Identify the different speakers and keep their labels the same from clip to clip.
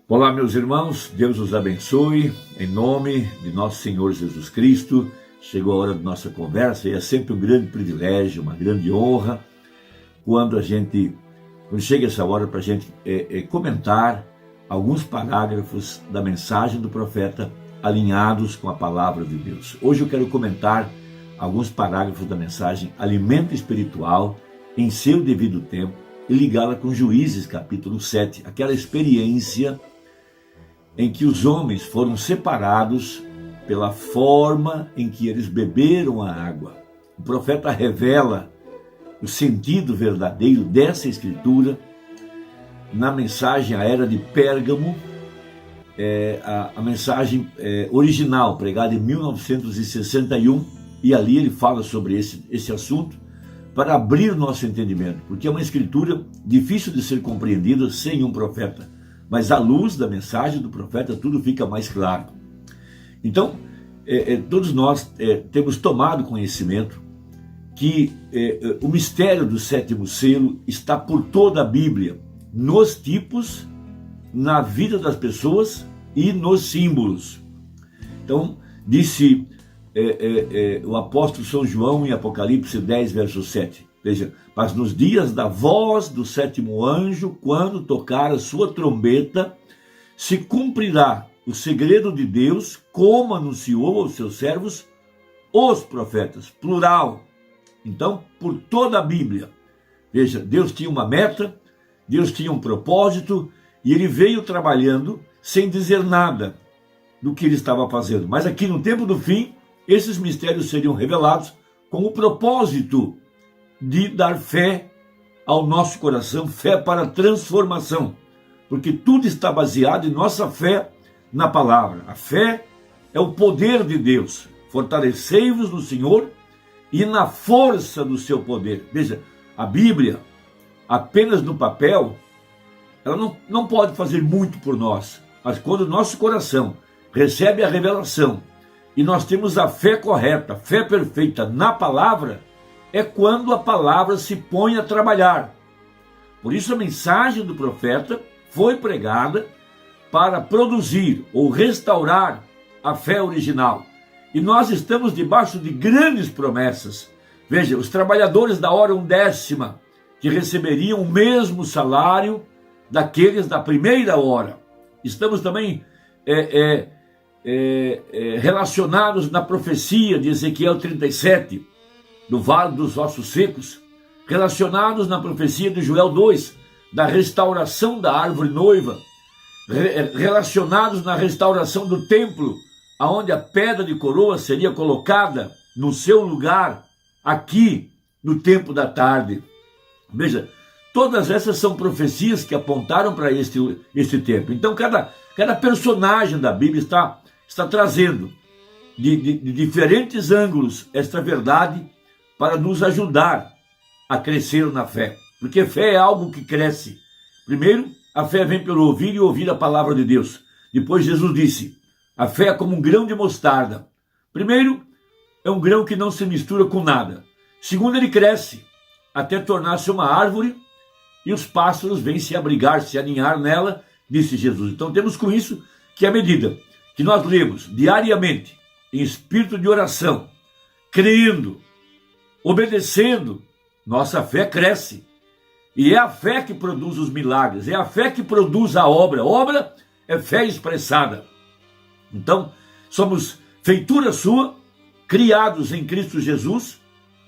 Speaker 1: Olá, meus irmãos, Deus os abençoe, em nome de nosso Senhor Jesus Cristo. Chegou a hora da nossa conversa e é sempre um grande privilégio, uma grande honra, quando chega essa hora para a gente comentar alguns parágrafos da mensagem do profeta alinhados com a palavra de Deus. Hoje eu quero comentar alguns parágrafos da mensagem Alimento Espiritual em seu devido tempo e ligá-la com Juízes capítulo 7, aquela experiência em que os homens foram separados pela forma em que eles beberam a água. O profeta revela o sentido verdadeiro dessa escritura na mensagem à era de Pérgamo, a mensagem original, pregada em 1961, e ali ele fala sobre esse assunto para abrir o nosso entendimento, porque é uma escritura difícil de ser compreendida sem um profeta. Mas à luz da mensagem do profeta, tudo fica mais claro. Então, todos nós temos tomado conhecimento que o mistério do sétimo selo está por toda a Bíblia, nos tipos, na vida das pessoas e nos símbolos. Então, disse o apóstolo São João em Apocalipse 10, verso 7. Veja, mas nos dias da voz do sétimo anjo, quando tocar a sua trombeta, se cumprirá o segredo de Deus, como anunciou aos seus servos, os profetas, plural. Então, por toda a Bíblia. Veja, Deus tinha uma meta, Deus tinha um propósito, e ele veio trabalhando sem dizer nada do que ele estava fazendo. Mas aqui no tempo do fim, esses mistérios seriam revelados com o propósito de dar fé ao nosso coração, fé para transformação, porque tudo está baseado em nossa fé na palavra. A fé é o poder de Deus. Fortalecei-vos no Senhor e na força do seu poder. Veja, a Bíblia, apenas no papel, ela não pode fazer muito por nós, mas quando o nosso coração recebe a revelação e nós temos a fé correta, a fé perfeita na palavra, é quando a palavra se põe a trabalhar. Por isso a mensagem do profeta foi pregada para produzir ou restaurar a fé original. E nós estamos debaixo de grandes promessas. Veja, os trabalhadores da hora undécima, que receberiam o mesmo salário daqueles da primeira hora. Estamos também relacionados na profecia de Ezequiel 37, do Vale dos Ossos Secos, relacionados na profecia de Joel 2, da restauração da árvore noiva, relacionados na restauração do templo, aonde a pedra de coroa seria colocada no seu lugar, aqui, no tempo da tarde. Veja, todas essas são profecias que apontaram para este tempo. Então, cada personagem da Bíblia está trazendo de diferentes ângulos esta verdade para nos ajudar a crescer na fé. Porque fé é algo que cresce. Primeiro, a fé vem pelo ouvir e ouvir a palavra de Deus. Depois Jesus disse, a fé é como um grão de mostarda. Primeiro, é um grão que não se mistura com nada. Segundo, ele cresce até tornar-se uma árvore e os pássaros vêm se abrigar, se aninhar nela, disse Jesus. Então temos com isso que à medida que nós lemos diariamente em espírito de oração, crendo, obedecendo, nossa fé cresce. E é a fé que produz os milagres, é a fé que produz a obra. A obra é fé expressada. Então, somos feitura sua, criados em Cristo Jesus,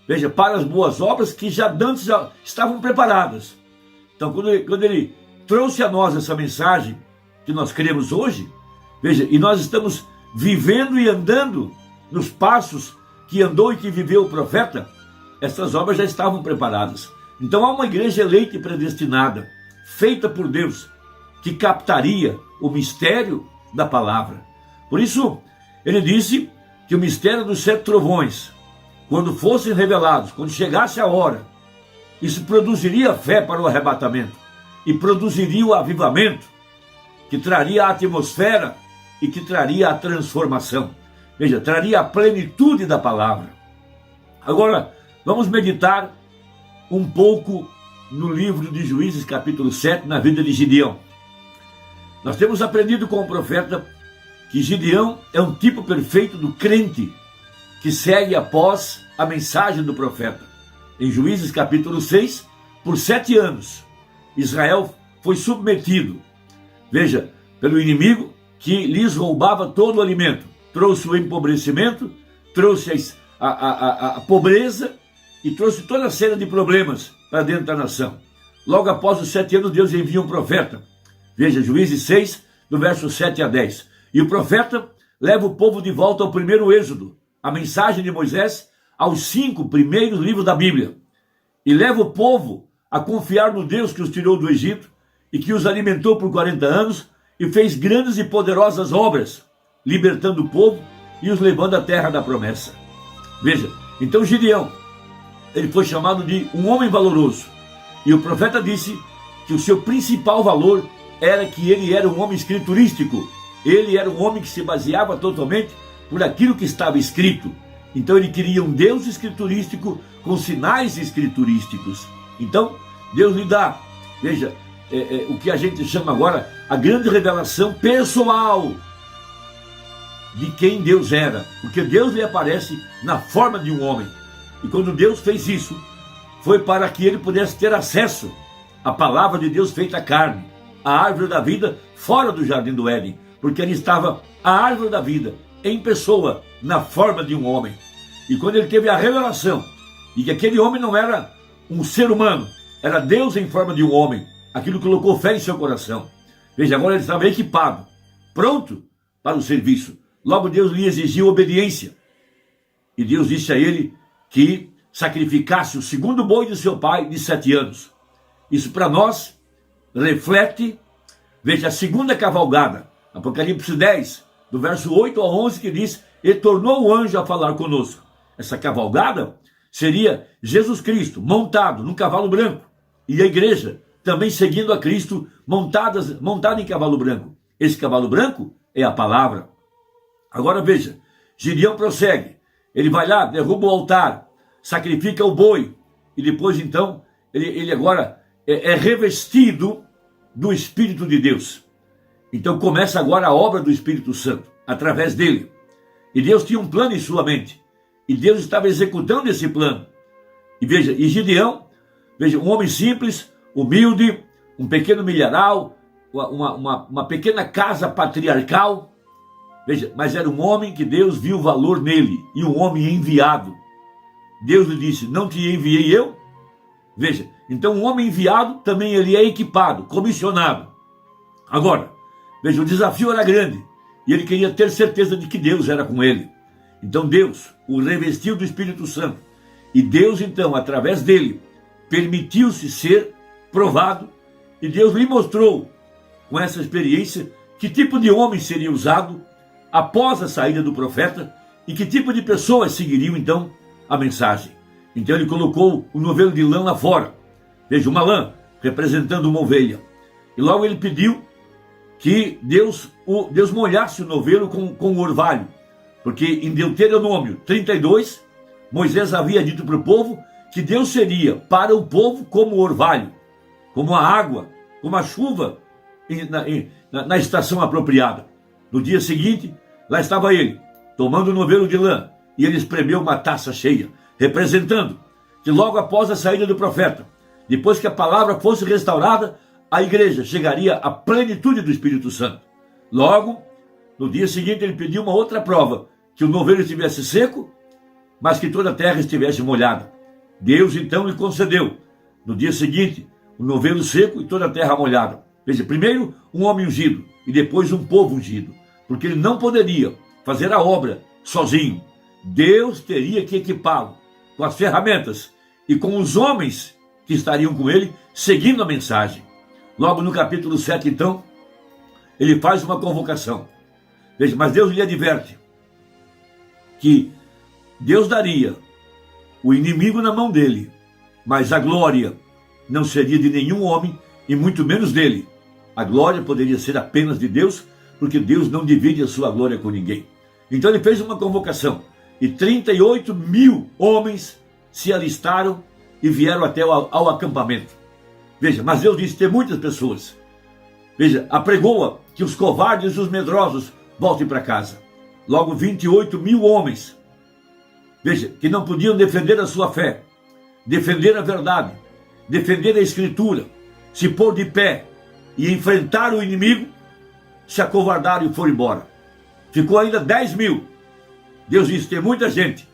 Speaker 1: veja, para as boas obras que já antes já estavam preparadas. Então, quando ele trouxe a nós essa mensagem que nós cremos hoje, veja, e nós estamos vivendo e andando nos passos que andou e que viveu o profeta, essas obras já estavam preparadas. Então há uma igreja eleita e predestinada, feita por Deus, que captaria o mistério da palavra. Por isso, ele disse que o mistério dos 7 trovões, quando fossem revelados, quando chegasse a hora, isso produziria fé para o arrebatamento e produziria o avivamento, que traria a atmosfera e que traria a transformação. Veja, traria a plenitude da palavra. Agora, vamos meditar um pouco no livro de Juízes, capítulo 7, na vida de Gideão. Nós temos aprendido com o profeta que Gideão é um tipo perfeito do crente que segue após a mensagem do profeta. Em Juízes capítulo 6, por 7 anos, Israel foi submetido, veja, pelo inimigo que lhes roubava todo o alimento. Trouxe o empobrecimento, trouxe a pobreza e trouxe toda a série de problemas para dentro da nação. Logo após os 7 anos, Deus envia um profeta. Veja, Juízes 6, do verso 7 a 10. E o profeta leva o povo de volta ao primeiro êxodo, a mensagem de Moisés, aos 5 primeiros livros da Bíblia. E leva o povo a confiar no Deus que os tirou do Egito e que os alimentou por 40 anos e fez grandes e poderosas obras, libertando o povo e os levando à terra da promessa. Veja, então Gideão, ele foi chamado de um homem valoroso. E o profeta disse que o seu principal valor era que ele era um homem escriturístico. Ele era um homem que se baseava totalmente por aquilo que estava escrito. Então ele queria um Deus escriturístico com sinais escriturísticos. Então Deus lhe dá, veja, o que a gente chama agora a grande revelação pessoal de quem Deus era. Porque Deus lhe aparece na forma de um homem. E quando Deus fez isso, foi para que ele pudesse ter acesso à palavra de Deus feita carne, a árvore da vida fora do jardim do Éden, porque ali estava a árvore da vida em pessoa, na forma de um homem. E quando ele teve a revelação de que aquele homem não era um ser humano, era Deus em forma de um homem, aquilo colocou fé em seu coração. Veja, agora ele estava equipado, pronto para o serviço. Logo Deus lhe exigiu obediência. E Deus disse a ele que sacrificasse o segundo boi de seu pai de 7 anos. Isso para nós reflete, veja, a segunda cavalgada, Apocalipse 10, do verso 8 ao 11, que diz: e tornou o anjo a falar conosco. Essa cavalgada seria Jesus Cristo montado num cavalo branco, e a igreja também seguindo a Cristo montada em cavalo branco. Esse cavalo branco é a palavra. Agora veja, Gideão prossegue, ele vai lá, derruba o altar, sacrifica o boi, e depois então, ele agora é revestido do Espírito de Deus. Então começa agora a obra do Espírito Santo, através dele. E Deus tinha um plano em sua mente, e Deus estava executando esse plano. E veja, e Gideão, veja, um homem simples, humilde, um pequeno milharal, uma pequena casa patriarcal, veja, mas era um homem que Deus viu valor nele, e um homem enviado. Deus lhe disse: não te enviei eu? Veja, então um homem enviado também ele é equipado, comissionado. Agora, veja, o desafio era grande, e ele queria ter certeza de que Deus era com ele. Então Deus o revestiu do Espírito Santo, e Deus então, através dele, permitiu-se ser provado, e Deus lhe mostrou, com essa experiência, que tipo de homem seria usado após a saída do profeta, e que tipo de pessoas seguiriam então a mensagem. Então ele colocou o novelo de lã lá fora, veja, uma lã representando uma ovelha, e logo ele pediu que Deus molhasse o novelo com o orvalho, porque em Deuteronômio 32, Moisés havia dito para o povo que Deus seria para o povo como o orvalho, como a água, como a chuva na estação apropriada. No dia seguinte, lá estava ele, tomando o novelo de lã, e ele espremeu uma taça cheia, representando que logo após a saída do profeta, depois que a palavra fosse restaurada, a igreja chegaria à plenitude do Espírito Santo. Logo, no dia seguinte, ele pediu uma outra prova, que o novelo estivesse seco, mas que toda a terra estivesse molhada. Deus então lhe concedeu, no dia seguinte, o novelo seco e toda a terra molhada. Veja, primeiro um homem ungido e depois um povo ungido, porque ele não poderia fazer a obra sozinho. Deus teria que equipá-lo com as ferramentas e com os homens que estariam com ele, seguindo a mensagem. Logo no capítulo 7, então, ele faz uma convocação. Veja, mas Deus lhe adverte que Deus daria o inimigo na mão dele, mas a glória não seria de nenhum homem e muito menos dele. A glória poderia ser apenas de Deus, porque Deus não divide a sua glória com ninguém. Então ele fez uma convocação e 38 mil homens se alistaram e vieram até ao acampamento. Veja, mas Deus disse ter muitas pessoas. Veja, apregou-a que os covardes e os medrosos voltem para casa. Logo 28.000 homens, veja, que não podiam defender a sua fé, defender a verdade, defender a Escritura, se pôr de pé e enfrentar o inimigo, se acovardaram e foram embora. Ficou ainda 10.000. Deus disse, tem muita gente.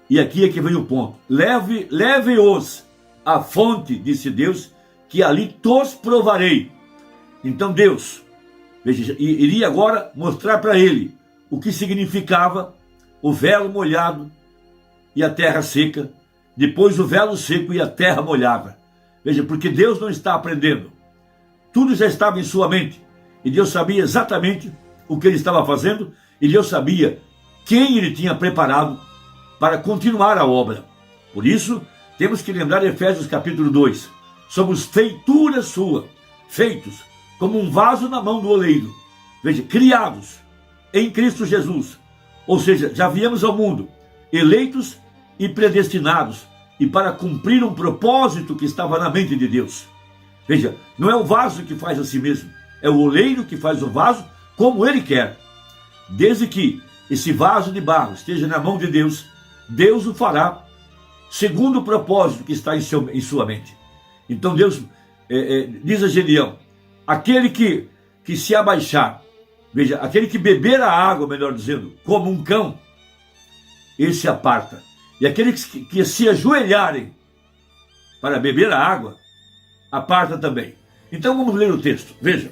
Speaker 1: E aqui é que vem o ponto. Leve-os à fonte, disse Deus, que ali tos provarei. Então Deus, veja, iria agora mostrar para ele o que significava o velo molhado e a terra seca, depois o velo seco e a terra molhada. Veja, porque Deus não está aprendendo. Tudo já estava em sua mente. E Deus sabia exatamente o que ele estava fazendo, e Deus sabia quem ele tinha preparado para continuar a obra. Por isso, temos que lembrar Efésios capítulo 2. Somos feitura sua, feitos como um vaso na mão do oleiro. Veja, criados em Cristo Jesus. Ou seja, já viemos ao mundo, eleitos e predestinados, e para cumprir um propósito que estava na mente de Deus. Veja, não é o vaso que faz a si mesmo, é o oleiro que faz o vaso como ele quer. Desde que esse vaso de barro esteja na mão de Deus, Deus o fará segundo o propósito que está em sua mente. Então Deus diz a Gedeão, aquele que se abaixar, veja, aquele que beber a água, melhor dizendo, como um cão, esse aparta. E aqueles que se ajoelharem para beber a água, aparta também. Então vamos ler o texto, veja.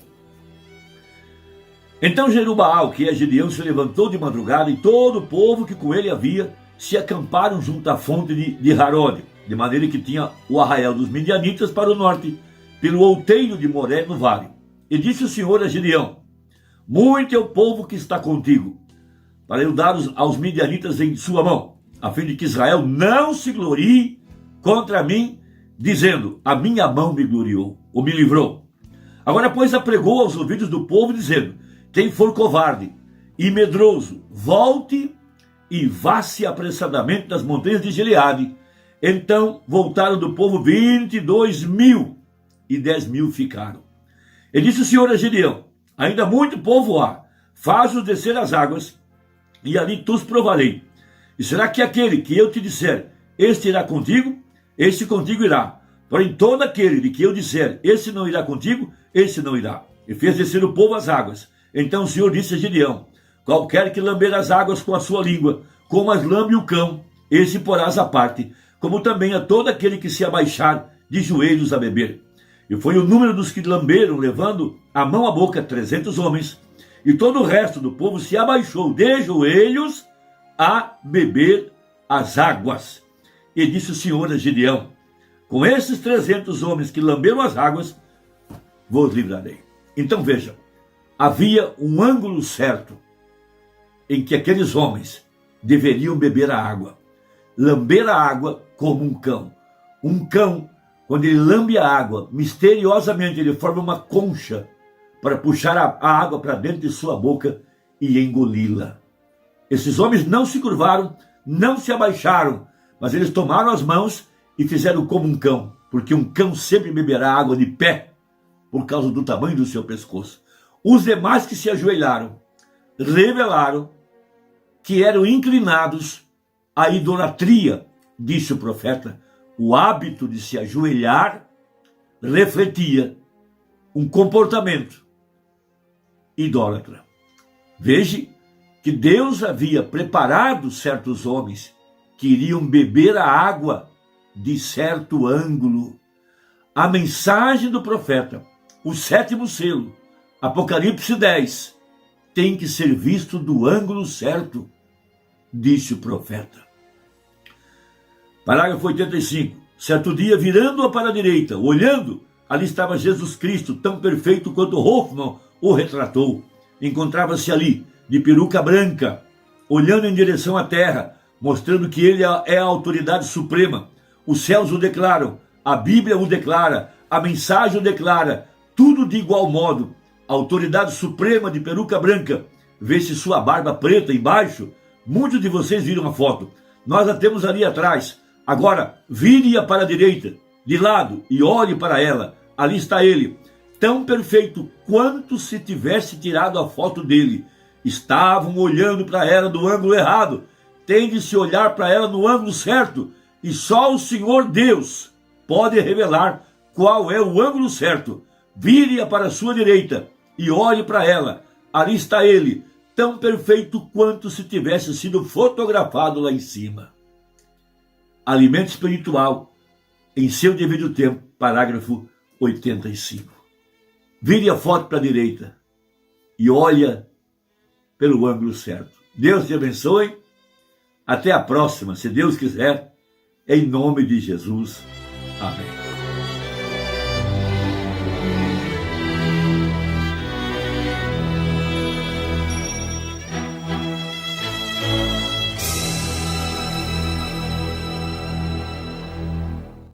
Speaker 1: Então Jerubaal, que é Gedeão, se levantou de madrugada, e todo o povo que com ele havia se acamparam junto à fonte de Harode, de maneira que tinha o arraial dos Midianitas para o norte, pelo outeiro de Moré no vale. E disse o Senhor a Gedeão, muito é o povo que está contigo, para eu dar aos Midianitas em sua mão, a fim de que Israel não se glorie contra mim, dizendo, a minha mão me gloriou, ou me livrou. Agora, pois, apregou aos ouvidos do povo, dizendo, quem for covarde e medroso, volte e vá-se apressadamente das montanhas de Gileade. Então voltaram do povo 22.000, e 10.000 ficaram. E disse o Senhor a Gedeão, ainda muito povo há, faz-os descer as águas, e ali tu os provarei. E será que aquele que eu te disser, este irá contigo? Este contigo irá. Porém todo aquele de que eu disser, este não irá contigo, este não irá. E fez descer o povo às águas. Então o Senhor disse a Gedeão, qualquer que lamber as águas com a sua língua, como as lambe o cão, esse porás à parte, como também a todo aquele que se abaixar de joelhos a beber. E foi o número dos que lamberam, levando a mão à boca 300 homens, e todo o resto do povo se abaixou de joelhos a beber as águas. E disse o Senhor a Gedeão, com esses 300 homens que lamberam as águas, vos livrarei. Então vejam, havia um ângulo certo em que aqueles homens deveriam beber a água. Lamber a água como um cão. Um cão, quando ele lambe a água, misteriosamente ele forma uma concha para puxar a água para dentro de sua boca e engoli-la. Esses homens não se curvaram, não se abaixaram, mas eles tomaram as mãos e fizeram como um cão, porque um cão sempre beberá água de pé, por causa do tamanho do seu pescoço. Os demais que se ajoelharam, revelaram que eram inclinados à idolatria, disse o profeta. O hábito de se ajoelhar refletia um comportamento idólatra. Veja que Deus havia preparado certos homens que iriam beber a água de certo ângulo. A mensagem do profeta, o 7º selo, Apocalipse 10, tem que ser visto do ângulo certo, disse o profeta. Parágrafo 85. Certo dia, virando-a para a direita, olhando, ali estava Jesus Cristo, tão perfeito quanto Hoffmann o retratou. Encontrava-se ali, de peruca branca, olhando em direção à terra, mostrando que ele é a autoridade suprema. Os céus o declaram, a Bíblia o declara, a mensagem o declara, tudo de igual modo. A autoridade suprema de peruca branca, vê-se sua barba preta embaixo. Muitos de vocês viram a foto. Nós a temos ali atrás. Agora, vire-a para a direita, de lado, e olhe para ela. Ali está ele, tão perfeito quanto se tivesse tirado a foto dele. Estavam olhando para ela do ângulo errado. Tem de se olhar para ela no ângulo certo. E só o Senhor Deus pode revelar qual é o ângulo certo. Vire-a para a sua direita e olhe para ela. Ali está ele, tão perfeito quanto se tivesse sido fotografado lá em cima. Alimento espiritual, em seu devido tempo, parágrafo 85. Vire a foto para a direita e olha pelo ângulo certo. Deus te abençoe. Até a próxima, se Deus quiser, em nome de Jesus. Amém.